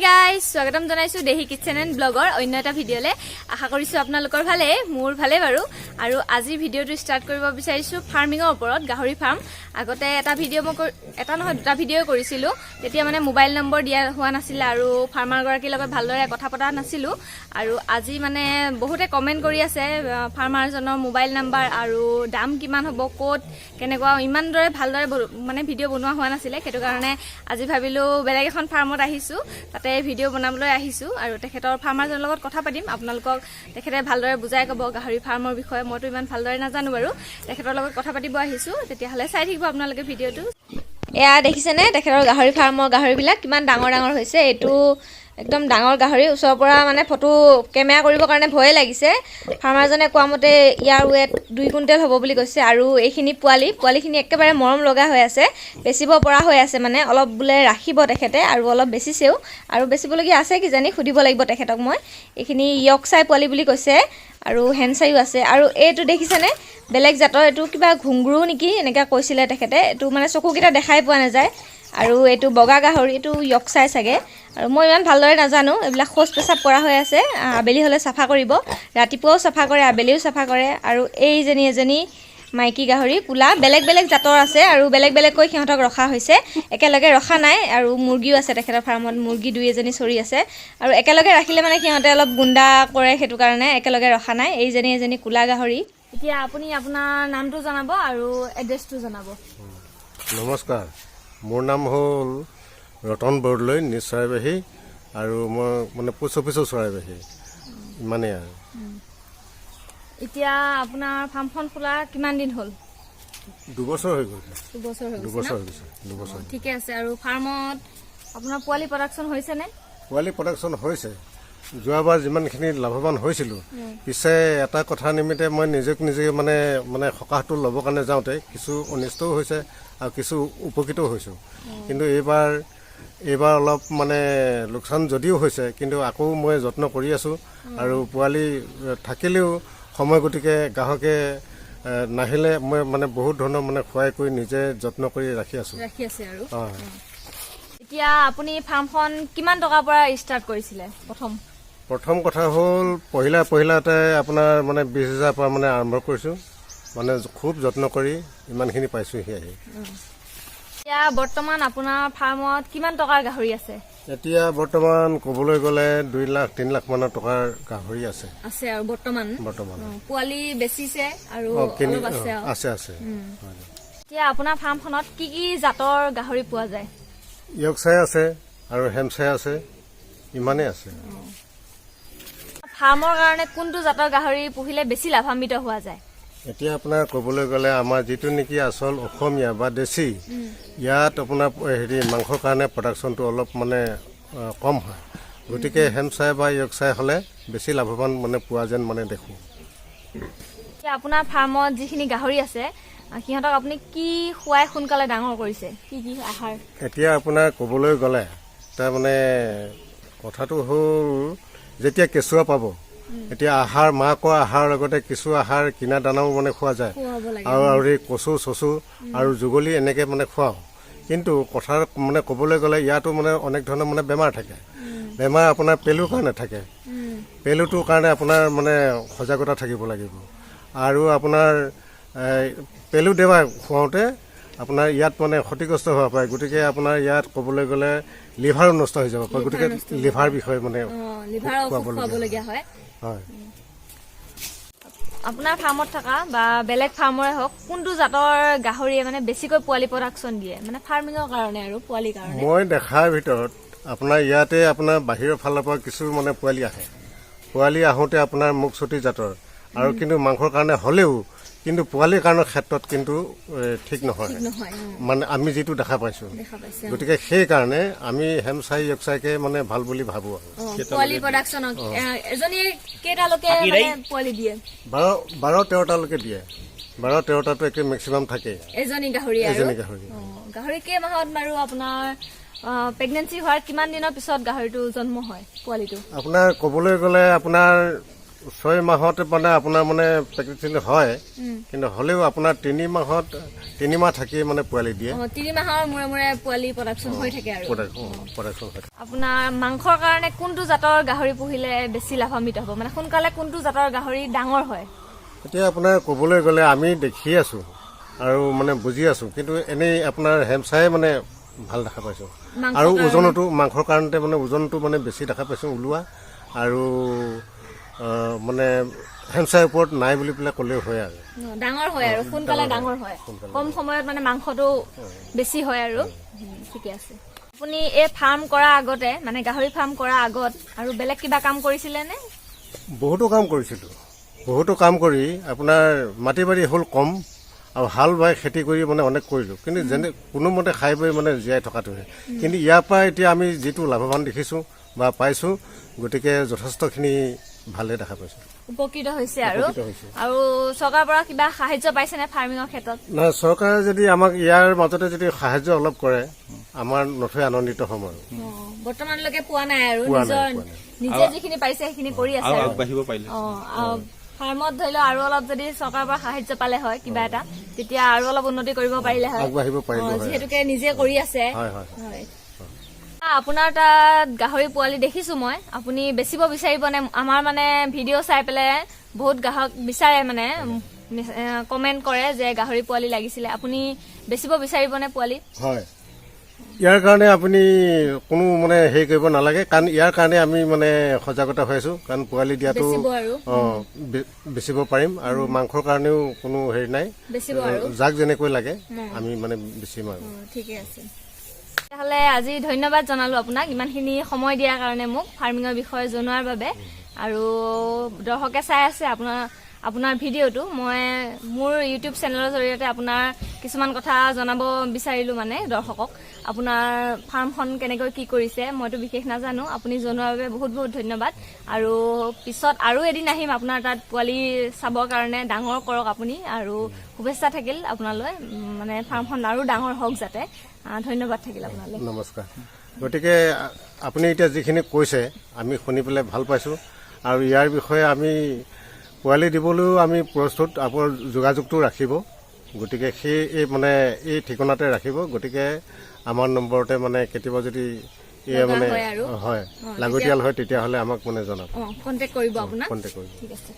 guys, স্বাগতম জনাইছো দেহি কিচেন এন্ড ব্লগৰ অন্য এটা ভিডিঅলে আশা কৰিছো আপোনালোকৰ ভালে মোৰ ভালে বাৰু আৰু আজি ভিডিঅটো ষ্টাৰ্ট কৰিব বিচাৰিছো ফাৰ্মিংৰ ওপৰত গাহৰি ফাৰ্ম আগতে এটা ভিডিঅ এটা নহয় দুটা ভিডিঅ কৰিছিলো তেতিয়া মানে মোবাইল নম্বৰ দিয়া হোৱা নাছিল আৰু ফাৰ্মাৰ গৰাকীৰ লগত ভালদৰে কথা পতা নাছিলো আৰু আজি মানে বহুতে কমেন্ট কৰি আছে ফাৰ্মাৰজনৰ মোবাইল নম্বৰ আৰু দাম কিমান হ'ব কোড কেনেকুৱা ইমান দৰে ভালদৰে মানে ভিডিঅ বনোৱা হোৱা নাছিল সেইটো কাৰণে আজি ভাবিলো বেলেগ এখন ফাৰ্মত আহিছো তাতে ভিডিঅ বনাবলৈ আহিছো আৰু তেখেতৰ ফাৰ্মাৰজনৰ লগত কথা পাতিম আপোনালোকক তেখেতে ভালদৰে বুজাই ক'ব গাহৰি ফাৰ্মৰ বিষয়ে মইতো ইমান ভালদৰে নাজানো বাৰু তেখেতৰ লগত কথা পাতিব আহিছো তেতিয়া হলে চাই থাকিব আপোনালোকে ভিডিঅটো এয়া দেখিছেনে তেখেতৰ গাহৰি ফাৰ্মৰ গাহৰিবিলাক কিমান ডাঙৰ ডাঙৰ হৈছে এটো একদম ডাঙৰ গাহৰি ওচৰৰ পৰা মানে ফটো কেমেৰা কৰিবৰ কাৰণে ভয় লাগিছে ফাৰ্মাৰজনে কোৱা মতে ইয়াৰ ওয়েট 2 কুইণ্টেল হ'ব বুলি কৈছে আৰু এইখিনি পোৱালিখিনি একেবাৰে মৰম লগা হৈ আছে বেচিব পৰা হৈ আছে মানে অলপ বুলে ৰাখিব তেখেতে আৰু অলপ বেচিছেও আৰু বেচিবলগীয়া আছে কি জানি খুদিব লাগিব তেখেতক মই এইখিনি ইয়কচাই পোৱালি বুলি কৈছে আৰু হেনচাইও আছে আৰু এইটো দেখিছেনে বেলেগ জাতৰ এটো কিবা ঘুংগুৰু নেকি এনেকা কৈছিলে তেখেতে এটো মানে চকুকিটা দেখাই পোৱা নাযায় আৰু এটো বগা গাহৰি এটো ইয়কচাই সাগে আৰু মই ইমান ভালদৰে নাজানো এবিলা খোজ পেছাব কৰা হৈ আছে আবেলি হলে সাফা কৰিব ৰাতিপুৱাও সাফা কৰে আবেলিও সাফা কৰে আৰু এজনী মাইকী গাহৰি পুলা বেলেগ বেলেগ জাতৰ আছে আৰু বেলেগ বেলেগ কৈ সিহঁতক ৰখা হৈছে একেলগে ৰখা নাই আৰু মুৰ্গীও আছে তেখেতৰ ফাৰ্মত মুৰ্গী দুই এজনী চৰি আছে আৰু একেলগে ৰাখিলে মানে সিহঁতে অলপ গুণ্ডা কৰে হেতু কাৰণে একেলগে ৰখা নাই এজনী কুলা গাহৰি এতিয়া আপুনি আপোনাৰ নামটো জনাব আৰু এড্ৰেছটো জনাব নমস্কাৰ মোৰ নাম হ'ল ৰতন বৰদলৈ নিশ্চয়বাহী আৰু মই মানে পোষ্ট অফিচৰ চৰাইবাহী ইমানে আৰু এতিয়া আপোনাৰ ফাৰ্মখন খোলা কিমান দিন হ'ল 2 বছৰ হৈ গ'ল 2 বছৰ হৈ 2 বছৰ হৈ গৈছে 2 বছৰ ঠিকে আছে আৰু ফাৰ্মত আপোনাৰ পোৱালি প্ৰডাকচন হৈছে নে পোৱালি প্ৰডাকচন হৈছে যোৱাবাৰ যিমানখিনি লাভৱান হৈছিল পিছে এটা কথা নিমিত্তে মই নিজে মানে সকাহটো ল'ব কাৰণে যাওঁতে কিছু অনিষ্টও হৈছে আৰু কিছু উপকৃতও হৈছো কিন্তু এইবাৰ অলপ মানে লোকচান যদিও হৈছে কিন্তু আকৌ মই যত্ন কৰি আছো আৰু পোৱালি থাকিলেও সময় গতিকে গ্ৰাহকে নাহিলে মই মানে বহুত ধৰণৰ মানে খুৱাই কৰি নিজে যত্ন কৰি ৰাখি আছে আৰু এতিয়া আপুনি ফাৰ্মখন কিমান টকাৰ পৰা ষ্টাৰ্ট কৰিছিলে প্ৰথম কথা হ'ল পহিলাতে আপোনাৰ মানে 20,000 পৰা মানে আৰম্ভ কৰিছো মানে খুব যত্ন কৰি ইমানখিনি পাইছো হি আহি এতিয়া বৰ্তমান আপোনাৰ ফাৰ্মত কিমান টকাৰ গাহৰি আছে এতিয়া বৰ্তমান কবলৈ গলে 2 লাখ 3 লাখ মানৰ টকাৰ গাহৰি আছে আৰু বৰ্তমান পোৱালি বেচিছে আৰু অলপ আছে এতিয়া আপোনাৰ ফাৰ্মখনত কি জাতৰ গাহৰি পোৱা যায় ইয়কচাই আছে আৰু হেমচাই আছে ইমানে আছে ফাৰ্মৰ কাৰণে কোনটো জাতৰ গাহৰি পুহিলে বেছি লাভান্বিত হোৱা যায় এতিয়া আপোনাৰ কবলৈ গলে আমাৰ যেটো নেকি আসল অসমীয়া বা দেশী ইয়াত আপোনাৰ হেৰি মাংসৰ কাৰণে প্ৰডাকচনটো অলপ মানে কম হয় গতিকে হেমচাই বা ইয়কচাই হলে বেছি লাভৱান মানে পোৱা যেন মানে দেখো এতিয়া আপোনাৰ ফাৰ্মত যিখিনি গাহৰি আছে সিহঁতক আপুনি কি খুৱাই সোনকালে ডাঙৰ কৰিছে কি আহাৰ এতিয়া আপোনাৰ কবলৈ গলে তাৰ মানে কথাটো হ'ল যেতিয়া কেঁচুৱা পাব এতিয়া আহাৰ মাকৰ আহাৰ লগতে কিছু আহাৰ কিনা দানাও মানে খোৱা যায় আৰু কচু চচু আৰু যুগলি এনেকে মানে খোৱাও কিন্তু কথা মানে কবলৈ গলে ইয়াতো মানে অনেক ধৰণৰ মানে বেমাৰ থাকে বেমাৰ আপোনাৰ পেলুৰ কাৰণে থাকে পেলুটোৰ কাৰণে আপোনাৰ মানে সজাগতা থাকিব লাগিব আৰু আপোনাৰ পেলু দেৱা খুৱাওঁতে আপোনাৰ ইয়াত মানে ক্ষতিগ্ৰস্ত হ'ব পাৰে গতিকে আপোনাৰ ইয়াত কবলৈ গলে লিভাৰো নষ্ট হৈ যাব পাৰে গতিকে লিভাৰ বিষয় মানে খুৱাবলগীয়া হয় আপোনাৰ ফাৰ্মত থকা বা বেলেগ ফাৰ্মৰে হওক কোনটো জাতৰ গাহৰিয়ে মানে বেছিকৈ পোৱালি প্ৰডাকচন দিয়ে মানে ফাৰ্মিঙৰ কাৰণে আৰু পোৱালিৰ কাৰণে মই দেখাৰ ভিতৰত আপোনাৰ ইয়াতে আপোনাৰ বাহিৰৰ ফালৰ পৰা কিছু মানে পোৱালি আহোঁতে আপোনাৰ মুখচুটি জাতৰ আৰু কিন্তু মাংসৰ কাৰণে হলেও কিন্তু পোৱালিৰ কাৰণৰ ক্ষেত্ৰত কিন্তু ঠিক নহয় মানে আমি যেটো দেখা পাইছো গতিকে সেই কাৰণে আমি হেমচাই ইয়কচাইকে মানে ভাল বুলি ভাবো আৰু পোৱালি প্ৰডাকচন এজনী কেইটালৈকে মানে পোৱালি দিয়ে 12-13টা লৈকে দিয়ে 12-13টাটো একে মেক্সিমাম থাকে এজনী গাহৰি কেই মাহত মাৰো আপোনাৰ প্ৰেগনেন্সি হোৱাৰ কিমান দিনৰ পিছত গাহৰিটো জন্ম হয় পোৱালিটো আপোনাৰ কবলৈ গলে আপোনাৰ 6 মাহতে মানে আপোনাৰ মানে প্ৰেগনেন্সি হয়, কিন্তু হ'লেও আপোনাৰ 3 মাহ থাকি মানে পোৱালি দিয়ে। 3 মাহৰ মূৰে মূৰে পোৱালি প্ৰডাকশ্যন হৈ থাকে আৰু প্ৰডাকশ্যন হয়। আপোনাৰ মাংসৰ কাৰণে কোনটো জাতৰ গাহৰি পুহিলে বেছি লাভান্বিত হ'ব, মানে সোনকালে কোনটো জাতৰ গাহৰি ডাঙৰ হয়? এতিয়া আপোনাৰ ক'বলৈ গ'লে আমি দেখি আছো আৰু মানে বুজি আছো, কিন্তু এনেই আপোনাৰ হেমচাই মানে ভাল দেখা পাইছো। আৰু ওজনতো মাংসৰ কাৰণতে মানে ওজনটো মানে বেছি দেখা পাইছো ওলোৱা, আৰু মানে হেমচাইৰ ওপৰত নাই বুলি পেলাই ক'লেও হয় আৰু ডাঙৰ হয় আৰু সোনকালে ডাঙৰ হয়, কম সময়ত মানে মাংসটো বেছি হয় আৰু ঠিকে আছে। আপুনি এই ফাৰ্ম কৰা আগতে মানে গাহৰি ফাৰ্ম কৰা আগত আৰু বেলেগ কিবা কাম কৰিছিলে নে? বহুতো কাম কৰি আপোনাৰ মাটি বাৰী হ'ল কম, আৰু হাল বাই খেতি কৰি মানে অনেক কৰিলোঁ, কিন্তু যেনে কোনোমতে খাই বৈ মানে জীয়াই থকাটোহে। কিন্তু ইয়াৰ পৰা এতিয়া আমি যিটো লাভৱান দেখিছোঁ বা পাইছোঁ, গতিকে যথেষ্টখিনি ভালে দেখা পাইছোঁ, উপকৃত হৈছে। আৰু চৰকাৰৰ পৰা কিবা সাহায্য পাইছেনে ফাৰ্মিঙৰ ক্ষেত্ৰত? নহয়, চৰকাৰে যদি আমাক ইয়াৰ মাজতে যদি সাহায্য অলপ কৰে, আমাৰ নথৈ আনন্দিত হ'ম। আৰু বৰ্তমানলৈকে পোৱা নাই আৰু নিজে যিখিনি পাৰিছে সেইখিনি কৰি আছে আৰু আগবাঢ়িব পাৰিলে। ফাৰ্মত ধৰি লওক আৰু অলপ যদি চৰকাৰৰ পৰা সাহায্য পালে হয় কিবা এটা, তেতিয়া আৰু অলপ উন্নতি কৰিব পাৰিলে হয়, যিহেতুকে নিজে কৰি আছে। আপোনাৰ তাত গাহৰি পোৱালি দেখিছো মই, আপুনি বেচিব বিচাৰিবনে? আমাৰ মানে ভিডিঅ' চাই পেলাই বহুত গ্ৰাহক বিচাৰে, মানে কমেণ্ট কৰে যে গাহৰি পোৱালি লাগিছিলে, আপুনি বেচিব বিচাৰিবনে পোৱালি? হয়, ইয়াৰ কাৰণে আপুনি কোনো মানে হেৰি কৰিব নালাগে, কাৰণ ইয়াৰ কাৰণে আমি মানে সজাগতা হৈ আছো, কাৰণ পোৱালি দিয়াটো বেচিব পাৰিম, আৰু মাংসৰ কাৰণেও কোনো হেৰি নাই, যাক যেনেকৈ লাগে আমি মানে বেচিম আৰু। ঠিকে আছে, তেতিয়াহ'লে আজি ধন্যবাদ জনালো আপোনাক ইমানখিনি সময় দিয়াৰ কাৰণে, মোক ফাৰ্মিঙৰ বিষয়ে জনোৱাৰ বাবে। আৰু দৰ্শকে চাই আছে আপোনাৰ ভিডিঅ'টো, মই মোৰ ইউটিউব চেনেলৰ জৰিয়তে আপোনাৰ কিছুমান কথা জনাব বিচাৰিলোঁ, মানে দৰ্শকক আপোনাৰ ফাৰ্মখন কেনেকৈ কি কৰিছে মইতো বিশেষ নাজানো, আপুনি জনোৱাৰ বাবে বহুত বহুত ধন্যবাদ। আৰু পিছত আৰু এদিন আহিম আপোনাৰ তাত পোৱালি চাবৰ কাৰণে, ডাঙৰ কৰক আপুনি, আৰু শুভেচ্ছা থাকিল আপোনালৈ, মানে ফাৰ্মখন আৰু ডাঙৰ হওক যাতে। ধন্যবাদ থাকিল আপোনালৈ। নমস্কাৰ। গতিকে আপুনি এতিয়া যিখিনি কৈছে আমি শুনি পেলাই ভাল পাইছোঁ, আৰু ইয়াৰ বিষয়ে আমি পোৱালি দিবলৈও আমি প্ৰস্তুত, আপোনাৰ যোগাযোগটো ৰাখিব, গতিকে সেই মানে এই ঠিকনাতে ৰাখিব। গতিকে আমাৰ নম্বৰতে মানে কেতিয়াবা যদি মানে হয় লাগতিয়াল হয়, তেতিয়াহ'লে আমাক মানে জনাব, কণ্টেক্ট কৰিব আপোনাক। ঠিক আছে।